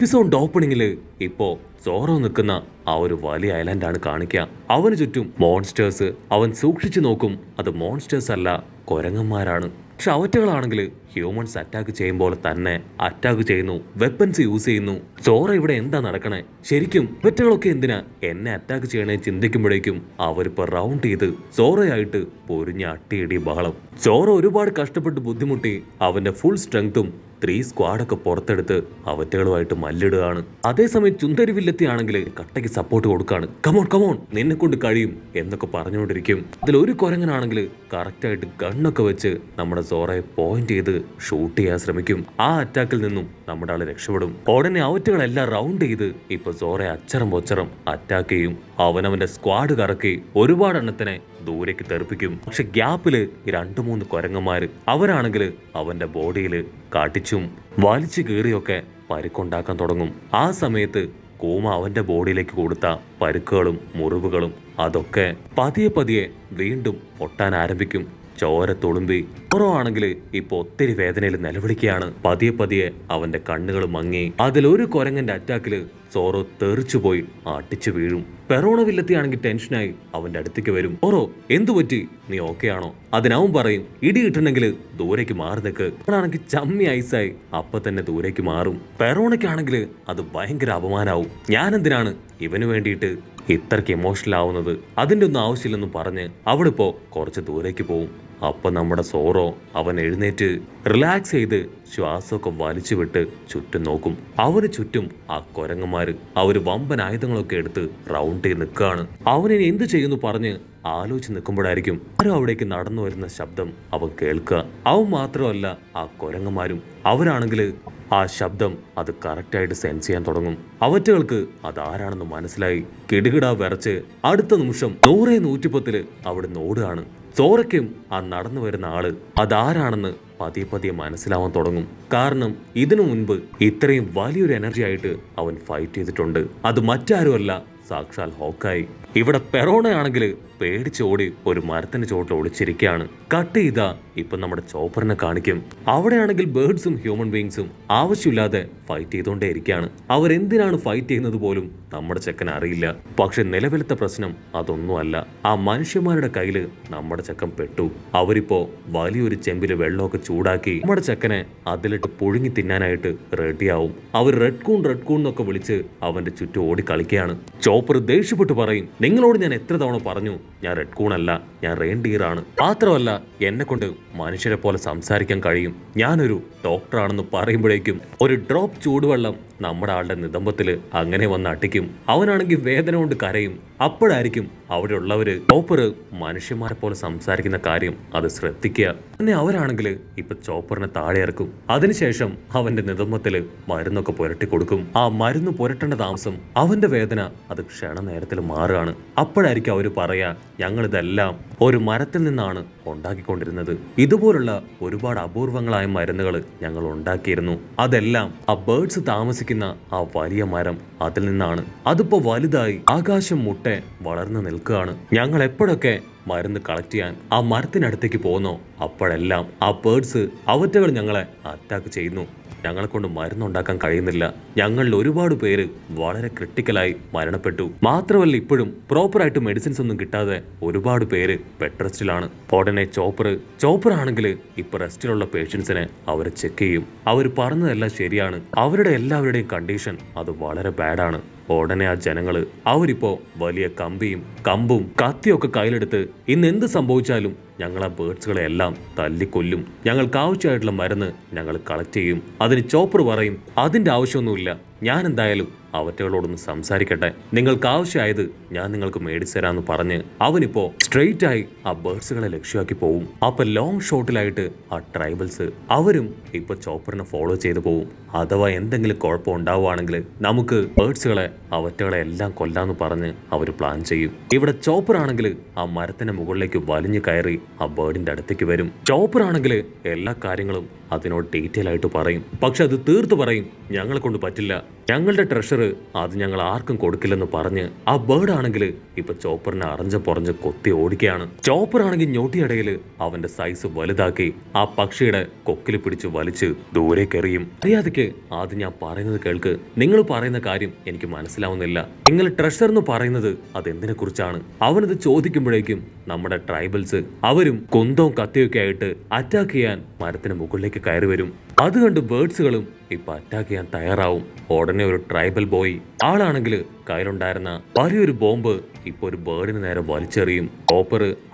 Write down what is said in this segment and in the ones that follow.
Episode ഓപ്പണിംഗില് ഇപ്പോ sorrow നിൽക്കുന്ന ആ ഒരു വലിയ ഐലൻഡാണ് കാണിക്കുക. അവന് ചുറ്റും മോൺസ്റ്റേഴ്സ്. അവൻ സൂക്ഷിച്ചു നോക്കും, അത് മോൺസ്റ്റേഴ്സ് അല്ല, കൊരങ്ങന്മാരാണ്. പക്ഷെ അവറ്റകളാണെങ്കിൽ ഹ്യൂമൻസ് അറ്റാക്ക് ചെയ്യുമ്പോൾ തന്നെ അറ്റാക്ക് ചെയ്യുന്നു, വെപ്പൻസ് യൂസ് ചെയ്യുന്നു. സോറ ഇവിടെ എന്താ നടക്കണേ? ശരിക്കും അവറ്റകളൊക്കെ എന്തിനാ എന്നെ അറ്റാക്ക് ചെയ്യണേ ചിന്തിക്കുമ്പോഴേക്കും അവരിപ്പോ റൗണ്ട് ചെയ്ത് സോറയായിട്ട് പൊരിഞ്ഞ അട്ടിയിടി ബഹളം. സോറ ഒരുപാട് കഷ്ടപ്പെട്ട് ബുദ്ധിമുട്ടി അവന്റെ ഫുൾ സ്ട്രെങ്തും 3 സ്ക്വാഡൊക്കെ പുറത്തെടുത്ത് അവറ്റകളുമായിട്ട് മല്ലിടുകയാണ്. അതേസമയം ചുന്തരി വില്ലത്തിയാണെങ്കിൽ കട്ടയ്ക്ക് സപ്പോർട്ട് കൊടുക്കാണ്. കമോൺ കമോൺ, നിന്നെ കൊണ്ട് കഴിയും എന്നൊക്കെ പറഞ്ഞുകൊണ്ടിരിക്കും. അതിലൊരു കൊരങ്ങനാണെങ്കിൽ കറക്റ്റായിട്ട് ഗണ്ണൊക്കെ വെച്ച് നമ്മുടെ സോറയെ പോയിന്റ് ചെയ്ത് ഷൂട്ട് ചെയ്യാൻ ശ്രമിക്കും. ആ അറ്റാക്കിൽ നിന്നും നമ്മുടെ ആള് രക്ഷപ്പെടും. ഉടനെ അവറ്റകളെല്ലാം റൗണ്ട് ചെയ്ത് ഇപ്പൊ സോറയെ അച്ചറം പൊച്ചറം അറ്റാക്ക് ചെയ്യും. അവനവന്റെ സ്ക്വാഡ് കറക്കി ഒരുപാട് എണ്ണത്തിനെ ദൂരേക്ക് തെറിപ്പിക്കും. പക്ഷെ ഗ്യാപ്പില് 2-3 കൊരങ്ങന്മാര് അവരാണെങ്കിൽ അവന്റെ ബോഡിയിൽ കാട്ടിച്ചും വലിച്ചു കീറിയൊക്കെ പരിക്കുണ്ടാക്കാൻ തുടങ്ങും. ആ സമയത്ത് കൂമ അവന്റെ ബോഡിയിലേക്ക് കൊടുത്ത പരുക്കുകളും മുറിവുകളും അതൊക്കെ പതിയെ പതിയെ വീണ്ടും പൊട്ടാൻ ആരംഭിക്കും. ചോര തുളുമ്പി സോറോ ആണെങ്കിൽ ഇപ്പൊ ഒത്തിരി വേദനയിൽ നിലവിളിക്കുകയാണ്. പതിയെ പതിയെ അവന്റെ കണ്ണുകൾ മങ്ങി. അതിലൊരു കൊരങ്ങന്റെ അറ്റാക്കില് സോറോ തെറിച്ചുപോയി അടിച്ചു വീഴും. പെറോണ വില്ലത്തിയാണെങ്കിൽ ടെൻഷനായി അവന്റെ അടുത്തേക്ക് വരും. സോറോ, എന്തു പറ്റി? നീ ഓക്കെ ആണോ? അതിനവൻ പറയും, ഇടി കിട്ടണമെങ്കിൽ ദൂരേക്ക് മാറി നിൽക്ക്. അവനാണെങ്കിൽ ചമ്മി ഐസായി അപ്പൊ തന്നെ ദൂരേക്ക് മാറും. പെറോണയ്ക്കാണെങ്കിൽ അത് ഭയങ്കര അപമാനാവും. ഞാൻ എന്തിനാണ് ഇവന് വേണ്ടിയിട്ട് ഇത്രയ്ക്ക് ഇമോഷണൽ ആവുന്നത്? അതിന്റെ ഒന്നും ആവശ്യമില്ലെന്നും പറഞ്ഞ് അവളിപ്പോ കുറച്ച് ദൂരേക്ക് പോവും. അപ്പൊ നമ്മുടെ സോറോ അവൻ എഴുന്നേറ്റ് റിലാക്സ് ചെയ്ത് ശ്വാസമൊക്കെ വലിച്ചു വിട്ട് ചുറ്റും നോക്കും. അവന് ചുറ്റും ആ കൊരങ്ങന്മാര് അവര് വമ്പൻ ആയുധങ്ങളൊക്കെ എടുത്ത് റൗണ്ട് ചെയ്ത് നിൽക്കുകയാണ്. അവനിനി എന്ത് ചെയ്യുന്നു പറഞ്ഞ് ആലോചിച്ച് നിൽക്കുമ്പോഴായിരിക്കും ആരും അവിടേക്ക് നടന്നു വരുന്ന ശബ്ദം അവൻ കേൾക്കുക. അവൻ മാത്രമല്ല, ആ കൊരങ്ങന്മാരും അവരാണെങ്കിൽ ആ ശബ്ദം അത് കറക്റ്റായിട്ട് സെൻസ് ചെയ്യാൻ തുടങ്ങും. അവറ്റകൾക്ക് അതാരാണെന്ന് മനസ്സിലായി. കിടുകിടാ വിറച്ച് അടുത്ത നിമിഷം 100-110 അവിടെ ഓടുകയാണ്. സോറയ്ക്കും ആ നടന്നു വരുന്ന ആള് അതാരാണെന്ന് പതിയെ പതിയെ മനസ്സിലാവാൻ തുടങ്ങും. കാരണം ഇതിനു മുൻപ് ഇത്രയും വലിയൊരു എനർജി ആയിട്ട് അവൻ ഫൈറ്റ് ചെയ്തിട്ടുണ്ട്. അത് മറ്റാരുമല്ല, സാക്ഷാൽ ഹോക്കായി. ഇവിടെ പെറോണയാണെങ്കിൽ പേടിച്ചോടി ഒരു മരത്തിന് ചോട്ടിൽ ഒളിച്ചിരിക്കുകയാണ്. കട്ട് ചെയ്താ ഇപ്പൊ നമ്മുടെ ചോപ്പറിനെ കാണിക്കും. അവിടെയാണെങ്കിൽ ബേർഡ്സും ഹ്യൂമൻ ബീങ്സും ആവശ്യമില്ലാതെ ഫൈറ്റ് ചെയ്തുകൊണ്ടേ ഇരിക്കുകയാണ്. അവരെന്തിനാണ് ഫൈറ്റ് ചെയ്യുന്നത് പോലും നമ്മുടെ ചെക്കൻ അറിയില്ല. പക്ഷെ നിലവിലത്തെ പ്രശ്നം അതൊന്നുമല്ല. ആ മനുഷ്യന്മാരുടെ കയ്യില് നമ്മുടെ ചെക്കൻ പെട്ടു. അവരിപ്പോ വലിയൊരു ചെമ്പില് വെള്ളമൊക്കെ ചൂടാക്കി നമ്മുടെ ചെക്കനെ അതിലിട്ട് പുഴുങ്ങി തിന്നാനായിട്ട് റെഡിയാവും. അവർ റെഡ് കൂൺ എന്നൊക്കെ വിളിച്ച് അവന്റെ ചുറ്റും ഓടി കളിക്കുകയാണ്. ചോപ്പർ ദേഷ്യപ്പെട്ട് പറയും, നിങ്ങളോട് ഞാൻ എത്ര തവണ പറഞ്ഞു, ഞാൻ റെഡ് കൂൺ അല്ല, ഞാൻ റെയിൻഡിയർ ആണ്. മാത്രമല്ല എന്നെ കൊണ്ട് മനുഷ്യരെ പോലെ സംസാരിക്കാൻ കഴിയും, ഞാനൊരു ഡോക്ടറാണെന്ന് പറയുമ്പോഴേക്കും ഒരു ഡ്രോപ്പ് ചൂടുവെള്ളം നമ്മുടെ ആളുടെ നിതംബത്തില് അങ്ങനെ വന്ന് അട്ടിക്കും. അവനാണെങ്കിൽ വേദന കൊണ്ട് കരയും. അപ്പോഴായിരിക്കും അവിടെ ഉള്ളവര് ചോപ്പറ് മനുഷ്യന്മാരെ പോലെ സംസാരിക്കുന്ന കാര്യം അത് ശ്രദ്ധിക്കുക. പിന്നെ അവരാണെങ്കിൽ ഇപ്പൊ ചോപ്പറിനെ താഴെ ഇറക്കും. അതിനുശേഷം അവന്റെ നിതംബത്തില് മരുന്നൊക്കെ പുരട്ടി കൊടുക്കും. ആ മരുന്ന് പുരട്ടേണ്ട താമസം അവന്റെ വേദന അത് ക്ഷണനേരത്തിൽ മാറുകയാണ്. അപ്പോഴായിരിക്കും അവര് പറയാ, ഞങ്ങൾ ഇതെല്ലാം ഒരു മരത്തിൽ നിന്നാണ് ഉണ്ടാക്കിക്കൊണ്ടിരുന്നത്. ഇതുപോലുള്ള ഒരുപാട് അപൂർവങ്ങളായ മരുന്നുകൾ ഞങ്ങൾ ഉണ്ടാക്കിയിരുന്നു. അതെല്ലാം ആ ബേർഡ്സ് താമസിക്കുന്ന ആ വലിയ മരം അതിൽ നിന്നാണ്. അതിപ്പോ വലുതായി ആകാശം മുട്ടെ വളർന്നു നിൽക്കുകയാണ്. ഞങ്ങൾ എപ്പോഴൊക്കെ മരുന്ന് കളക്ട് ചെയ്യാൻ ആ മരത്തിനടുത്തേക്ക് പോകുന്നോ അപ്പോഴെല്ലാം ആ ബേർഡ്സ് അവറ്റകൾ ഞങ്ങളെ അറ്റാക്ക് ചെയ്യുന്നു. ഞങ്ങളെ കൊണ്ട് മരുന്നുണ്ടാക്കാൻ കഴിയുന്നില്ല. ഞങ്ങളിൽ ഒരുപാട് പേര് വളരെ ക്രിട്ടിക്കലായി മരണപ്പെട്ടു. മാത്രമല്ല ഇപ്പോഴും പ്രോപ്പറായിട്ട് മെഡിസിൻസ് ഒന്നും കിട്ടാതെ ഒരുപാട് പേര് ബെഡ് റെസ്റ്റിലാണ്. ഉടനെ ചോപ്പർ ആണെങ്കിൽ ഇപ്പൊ റെസ്റ്റിലുള്ള പേഷ്യൻസിനെ അവരെ ചെക്ക് ചെയ്യും. അവർ പറഞ്ഞതെല്ലാം ശരിയാണ്. അവരുടെ എല്ലാവരുടെയും കണ്ടീഷൻ അത് വളരെ ബാഡാണ്. ഉടനെ ആ ജനങ്ങള് അവരിപ്പോ വലിയ കമ്പും കത്തിയൊക്കെ കയ്യിലെടുത്ത് ഇന്ന് എന്ത് സംഭവിച്ചാലും ഞങ്ങൾ ആ ബേർഡ്സുകളെ എല്ലാം തല്ലിക്കൊല്ലും. ഞങ്ങൾക്ക് ആവശ്യമായിട്ടുള്ള മരുന്ന് ഞങ്ങൾ കളക്ട് ചെയ്യും. അതിന് ചോപ്പർ പറയും, അതിന്റെ ആവശ്യമൊന്നുമില്ല, ഞാൻ എന്തായാലും അവറ്റകളോടൊന്ന് സംസാരിക്കട്ടെ, നിങ്ങൾക്ക് ആവശ്യമായത് ഞാൻ നിങ്ങൾക്ക് മേടിച്ചു തരാന്ന് പറഞ്ഞ് അവനിപ്പോ സ്ട്രെയിറ്റ് ആയി ആ ബേർഡ്സുകളെ ലക്ഷ്യമാക്കി പോവും. അപ്പൊ ലോങ് ഷോട്ടിലായിട്ട് ആ ട്രൈബൽസ് അവരും ഇപ്പൊ ചോപ്പറിനെ ഫോളോ ചെയ്തു പോവും. അഥവാ എന്തെങ്കിലും കുഴപ്പം ഉണ്ടാവുകയാണെങ്കിൽ നമുക്ക് ബേർഡ്സുകളെ അവറ്റകളെ എല്ലാം കൊല്ലാന്ന് പറഞ്ഞ് അവർ പ്ലാൻ ചെയ്യും. ഇവിടെ ചോപ്പർ ആണെങ്കിൽ ആ മരത്തിന്റെ മുകളിലേക്ക് വലിഞ്ഞു കയറി ആ ബേർഡിന്റെ അടുത്തേക്ക് വരും. ചോപ്പർ ആണെങ്കിൽ എല്ലാ കാര്യങ്ങളും അതിനോട് ഡീറ്റെയിൽ ആയിട്ട് പറയും. പക്ഷെ അത് തീർത്ത് പറയും, ഞങ്ങളെ കൊണ്ട് പറ്റില്ല, ഞങ്ങളുടെ ട്രഷർ അത് ഞങ്ങൾ ആർക്കും കൊടുക്കില്ലെന്ന് പറഞ്ഞ് ആ ബേർഡ് ആണെങ്കിൽ ഇപ്പൊ ചോപ്പറിനെ അറിഞ്ഞ പുറഞ്ഞ് കൊത്തി ഓടിക്കുകയാണ്. ചോപ്പർ ആണെങ്കിൽ ഞൊട്ടിയിടയിൽ അവന്റെ സൈസ് വലുതാക്കി ആ പക്ഷിയുടെ കൊക്കിൽ പിടിച്ച് വലിച്ച് ദൂരേക്കെറിയും. അറിയാതെക്ക് ആദ്യം ഞാൻ പറയുന്നത് കേൾക്ക്. നിങ്ങൾ പറയുന്ന കാര്യം എനിക്ക് മനസ്സിലാവുന്നില്ല. നിങ്ങൾ ട്രഷർ എന്ന് പറയുന്നത് അതെന്തിനെ കുറിച്ചാണ്? അവനത് ചോദിക്കുമ്പോഴേക്കും നമ്മുടെ ട്രൈബൽസ് അവരും കുന്തവും കത്തിയൊക്കെ ആയിട്ട് അറ്റാക്ക് ചെയ്യാൻ മരത്തിന് മുകളിലേക്ക് കയറി വരും. അത് കണ്ട് ബേർഡ്സുകളും ഇപ്പൊ അറ്റാക്ക് ചെയ്യാൻ തയ്യാറാവും. ഉടനെ ഒരു ട്രൈബൽ ബോയ് ആളാണെങ്കിൽ കയ്യിലുണ്ടായിരുന്ന വലിയൊരു ബോംബ് ഇപ്പൊ ഒരു ബേർഡിന് നേരെ വലിച്ചെറിയും. ചോപ്പർ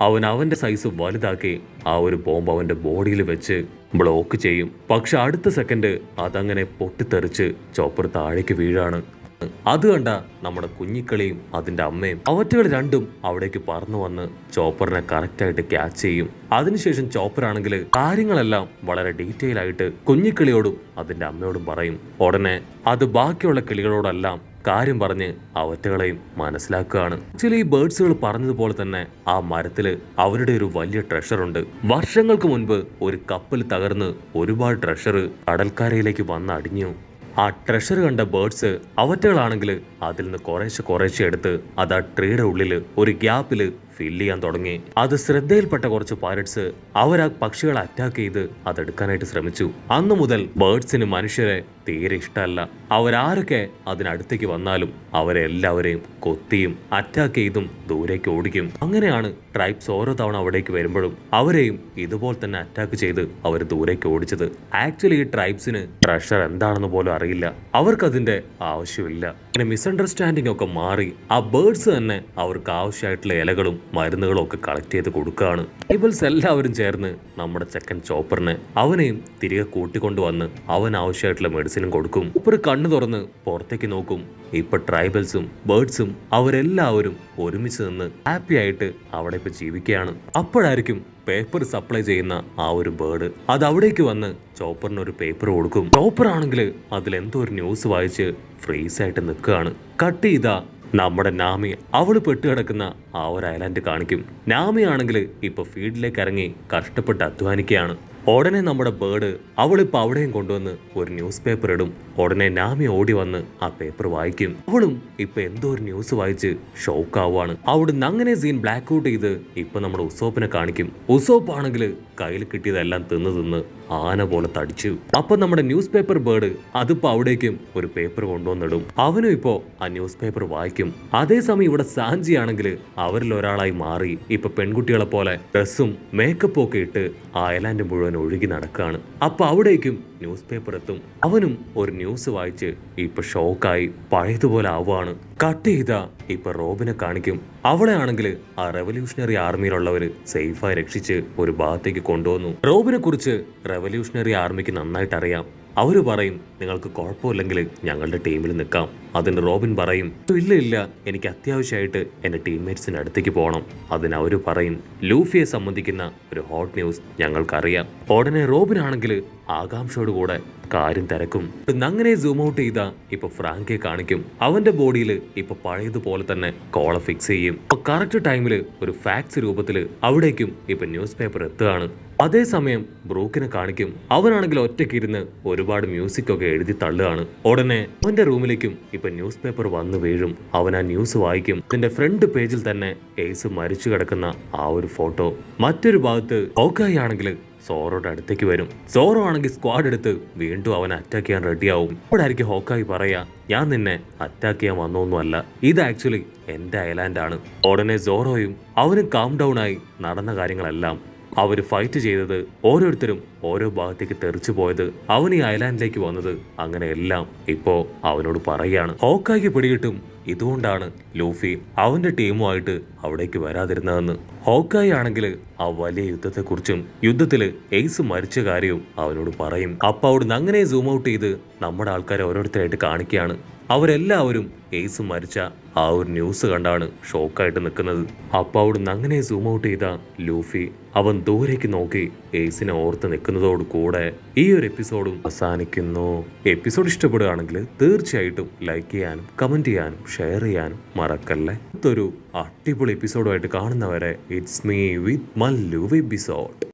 അവന്റെ സൈസ് വലുതാക്കി ആ ഒരു ബോംബ് അവന്റെ ബോഡിയിൽ വെച്ച് ബ്ലോക്ക് ചെയ്യും. പക്ഷെ അടുത്ത സെക്കൻഡ് അതങ്ങനെ പൊട്ടിത്തെറിച്ച് ചോപ്പർ താഴേക്ക് വീഴാണ്. അത് കണ്ട നമ്മുടെ കുഞ്ഞിക്കളിയും അതിന്റെ അമ്മയും അവറ്റകൾ രണ്ടും അവിടേക്ക് പറന്നു വന്ന് ചോപ്പറിനെ കറക്റ്റായിട്ട് ക്യാച്ച് ചെയ്യും. അതിനുശേഷം ചോപ്പർ ആണെങ്കിൽ കാര്യങ്ങളെല്ലാം വളരെ ഡീറ്റെയിൽ ആയിട്ട് കുഞ്ഞിക്കിളിയോടും അതിന്റെ അമ്മയോടും പറയും. ഉടനെ അത് ബാക്കിയുള്ള കിളികളോടെല്ലാം കാര്യം പറഞ്ഞ് അവറ്റകളെയും മനസ്സിലാക്കുകയാണ്. ആക്ച്വലി ഈ ബേർഡ്സുകൾ പറഞ്ഞതുപോലെ തന്നെ ആ മരത്തില് അവരുടെ ഒരു വലിയ ട്രഷർ ഉണ്ട്. വർഷങ്ങൾക്ക് മുൻപ് ഒരു കപ്പൽ തകർന്ന് ഒരുപാട് ട്രഷർ കടൽക്കരയിലേക്ക് വന്ന് അടിഞ്ഞു. ആ ട്രഷർ കണ്ട ബേർഡ്സ് അവറ്റകളാണെങ്കിൽ അതിൽ നിന്ന് കുറേശ്ശെ എടുത്ത് അത് ആ ട്രീയുടെ ഉള്ളിൽ ഒരു ഗ്യാപ്പിൽ ഫില്ല് ചെയ്യാൻ തുടങ്ങി. അത് ശ്രദ്ധയിൽപ്പെട്ട കുറച്ച് പൈററ്റ്സ് അവർ ആ പക്ഷികളെ അറ്റാക്ക് ചെയ്ത് അതെടുക്കാനായിട്ട് ശ്രമിച്ചു. അന്നു മുതൽ ബേർഡ്സിന് മനുഷ്യരെ തീരെ ഇഷ്ടമല്ല. അവരാരൊക്കെ അതിനടുത്തേക്ക് വന്നാലും അവരെ എല്ലാവരെയും കൊത്തിയും അറ്റാക്ക് ചെയ്തും ദൂരേക്ക് ഓടിക്കും. അങ്ങനെയാണ് ട്രൈബ്സ് ഓരോ തവണ അവിടേക്ക് വരുമ്പോഴും അവരെയും ഇതുപോലെ തന്നെ അറ്റാക്ക് ചെയ്ത് അവർ ദൂരേക്ക് ഓടിച്ചത്. ആക്ച്വലി ഈ ട്രൈബ്സിന് ട്രഷർ എന്താണെന്ന് പോലും അറിയില്ല. അവർക്കതിന്റെ ആവശ്യമില്ല. അങ്ങനെ മിസ്അണ്ടർസ്റ്റാൻഡിംഗ് ഒക്കെ മാറി ആ ബേർഡ്സ് തന്നെ അവർക്ക് ആവശ്യമായിട്ടുള്ള ഇലകളും മരുന്നുകളും ഒക്കെ കളക്ട് ചെയ്ത് കൊടുക്കുകയാണ്. ട്രൈബൽസ് എല്ലാവരും ചേർന്ന് നമ്മുടെ ചെക്കൻ ചോപ്പറിനെ അവനെയും തിരികെ കൂട്ടിക്കൊണ്ടുവന്ന് അവൻ ആവശ്യമായിട്ടുള്ള മെഡിസിനും കൊടുക്കും. ചോപ്പർ കണ്ണു തുറന്ന് പുറത്തേക്ക് നോക്കും. ഇപ്പൊ ട്രൈബൽസും ബേർഡ്സും അവരെല്ലാവരും ഒരുമിച്ച് നിന്ന് ഹാപ്പി ആയിട്ട് അവിടെ ഇപ്പൊ ജീവിക്കുകയാണ്. അപ്പോഴായിരിക്കും പേപ്പർ സപ്ലൈ ചെയ്യുന്ന ആ ഒരു ബേർഡ് അത് അവിടേക്ക് വന്ന് ചോപ്പറിന് ഒരു പേപ്പർ കൊടുക്കും. ചോപ്പർ ആണെങ്കിൽ അതിലെന്തോ ഒരു ന്യൂസ് വായിച്ച് ഫ്രീസ് ആയിട്ട് നിൽക്കുകയാണ്. കട്ട് ചെയ്താ നമ്മുടെ നാമി അവള് പെട്ടുകിടക്കുന്ന ആ ഒരു ഐലാൻഡ് കാണിക്കും. നാമി ആണെങ്കിൽ ഇപ്പൊ ഫീൽഡിലേക്ക് ഇറങ്ങി കഷ്ടപ്പെട്ട് അധ്വാനിക്കുകയാണ്. ഉടനെ നമ്മുടെ ബേർഡ് അവളിപ്പോ അവിടെയും കൊണ്ടുവന്ന് ഒരു ന്യൂസ് പേപ്പർ ഇടും. ഉടനെ നാമി ഓടി വന്ന് ആ പേപ്പർ വായിക്കും. അവളും ഇപ്പൊ എന്തോ ഒരു ന്യൂസ് വായിച്ച് ഷോക്ക് ആവുകയാണ്. അവിടുന്ന് അങ്ങനെ സീൻ ബ്ലാക്ക് ഔട്ട് ചെയ്ത് ഇപ്പൊ നമ്മുടെ ഉസോപ്പിനെ കാണിക്കും. ഉസോപ്പ് ആണെങ്കിൽ കയ്യിൽ കിട്ടിയതെല്ലാം തിന്ന് ആന പോലെ തടിച്ചു. അപ്പൊ നമ്മുടെ ന്യൂസ് പേപ്പർ ബേർഡ് അതിപ്പോ അവിടേക്കും ഒരു പേപ്പർ കൊണ്ടുവന്നിടും. അവനും ഇപ്പോ ആ ന്യൂസ് പേപ്പർ വായിക്കും. അതേസമയം ഇവിടെ സാഞ്ചി ആണെങ്കിൽ അവരിൽ ഒരാളായി മാറി ഇപ്പൊ പെൺകുട്ടികളെ പോലെ ഡ്രസ്സും മേക്കപ്പും ഒക്കെ ഇട്ട് ആ ഐലാൻഡ് മുഴുവൻ ഒഴുകി നടക്കാണ്. അപ്പൊ അവിടേക്കും ന്യൂസ് പേപ്പർ എത്തും. അവനും ഒരു ന്യൂസ് വായിച്ച് ഇപ്പൊ ഷോക്കായി പഴയതുപോലെ ആവുകയാണ്. കട്ട് ചെയ്ത ഇപ്പൊ റോബിനെ കാണിക്കും. അവളെ ആണെങ്കിൽ ആ റെവല്യൂഷണറി ആർമിയിലുള്ളവര് സേഫായി രക്ഷിച്ച് ഒരു ഭാഗത്തേക്ക് കൊണ്ടുവന്നു. റോബിനെ കുറിച്ച് റെവല്യൂഷണറി ആർമിക്ക് നന്നായിട്ട് അറിയാം. അവര് പറയും നിങ്ങൾക്ക് കുഴപ്പമില്ലെങ്കിൽ ഞങ്ങളുടെ ടീമിൽ നിൽക്കാം. അതിന് റോബിൻ പറയും ഇല്ല എനിക്ക് അത്യാവശ്യമായിട്ട് എന്റെ ടീംമേറ്റ്സിന്റെ അടുത്തേക്ക് പോകണം. അതിന് അവര് പറയും ലൂഫിയെ സംബന്ധിക്കുന്ന ഒരു ഹോട്ട് ന്യൂസ് ഞങ്ങൾക്കറിയാം. ഉടനെ റോബിൻ ആണെങ്കിൽ ആകാംക്ഷയോട് കൂടെ കാര്യം തിരക്കും. അങ്ങനെ സൂം ഔട്ട് ചെയ്ത ഇപ്പൊ ഫ്രാങ്കെ കാണിക്കും. അവന്റെ ബോഡിയിൽ ഇപ്പൊ പഴയതുപോലെ തന്നെ കോള ഫിക്സ് ചെയ്യും. കറക്റ്റ് ടൈമില് ഒരു ഫാക്സ് രൂപത്തില് അവിടേക്കും ഇപ്പൊ ന്യൂസ് പേപ്പർ എത്തുകയാണ്. അതേസമയം ബ്രൂക്കിനെ കാണിക്കും. അവനാണെങ്കിൽ ഒറ്റയ്ക്ക് ഇരുന്ന് ഒരുപാട് മ്യൂസിക് ഒക്കെ എഴുതി തള്ളുകയാണ്. ഉടനെ അവന്റെ റൂമിലേക്കും ഇപ്പൊ ന്യൂസ് പേപ്പർ വന്ന് വീഴും. അവൻ ആ ന്യൂസ് വായിക്കും. അതിന്റെ ഫ്രണ്ട് പേജിൽ തന്നെ എയ്സ് മരിച്ചു കിടക്കുന്ന ആ ഒരു ഫോട്ടോ. മറ്റൊരു ഭാഗത്ത് ഹോക്കായി ആണെങ്കിൽ സോറോയുടെ അടുത്തേക്ക് വരും. സോറോ ആണെങ്കിൽ സ്ക്വാഡ് എടുത്ത് വീണ്ടും അവനെ അറ്റാക്ക് ചെയ്യാൻ റെഡിയാവും. അപ്പോഴായിരിക്കും ഹോക്കായി പറയാ ഞാൻ നിന്നെ അറ്റാക്ക് ചെയ്യാൻ വന്നൊന്നുമല്ല, ഇത് ആക്ച്വലി എന്റെ ഐലാൻഡാണ്. ഉടനെ സോറോയും അവനും കാം ഡൗൺ ആയി നടന്ന കാര്യങ്ങളെല്ലാം അവര് ഫൈറ്റ് ചെയ്തത് ഓരോരുത്തരും ഓരോ ഭാഗത്തേക്ക് തെറിച്ചു പോയത് അവൻ ഈ ഐലാൻഡിലേക്ക് വന്നത് അങ്ങനെ എല്ലാം ഇപ്പോ അവനോട് പറയാണ്. ഹോക്കായിക്ക് പിടികിട്ടും ഇതുകൊണ്ടാണ് ലൂഫി അവന്റെ ടീമുമായിട്ട് അവിടേക്ക് വരാതിരുന്നതെന്ന്. ഹോക്കായി ആണെങ്കിൽ ആ വലിയ യുദ്ധത്തെക്കുറിച്ചും യുദ്ധത്തില് എയ്സ് മരിച്ച കാര്യവും അവനോട് പറയും. അപ്പൊ അവിടുന്ന് അങ്ങനെ സൂം ഔട്ട് ചെയ്ത് നമ്മുടെ ആൾക്കാരെ ഓരോരുത്തരായിട്ട് കാണിക്കുകയാണ്. അവരെല്ലാവരും എയ്സ് മരിച്ച ആ ഒരു ന്യൂസ് കണ്ടാണ് ഷോക്കായിട്ട് നിൽക്കുന്നത്. അപ്പൊ അവിടുന്ന് അങ്ങനെ സൂം ഔട്ട് ചെയ്ത ലൂഫി അവൻ ദൂരേക്ക് നോക്കി എയ്സിനെ ഓർത്ത് നിൽക്കുന്നതോട് കൂടെ ഈ ഒരു എപ്പിസോഡും അവസാനിക്കുന്നു. എപ്പിസോഡ് ഇഷ്ടപ്പെടുകയാണെങ്കിൽ തീർച്ചയായിട്ടും ലൈക്ക് ചെയ്യാനും കമന്റ് ചെയ്യാനും ഷെയർ ചെയ്യാനും മറക്കല്ലേ. അടുത്തൊരു അടിപൊളി എപ്പിസോഡുമായിട്ട് കാണുന്നവരെ it's me with Mallu episode.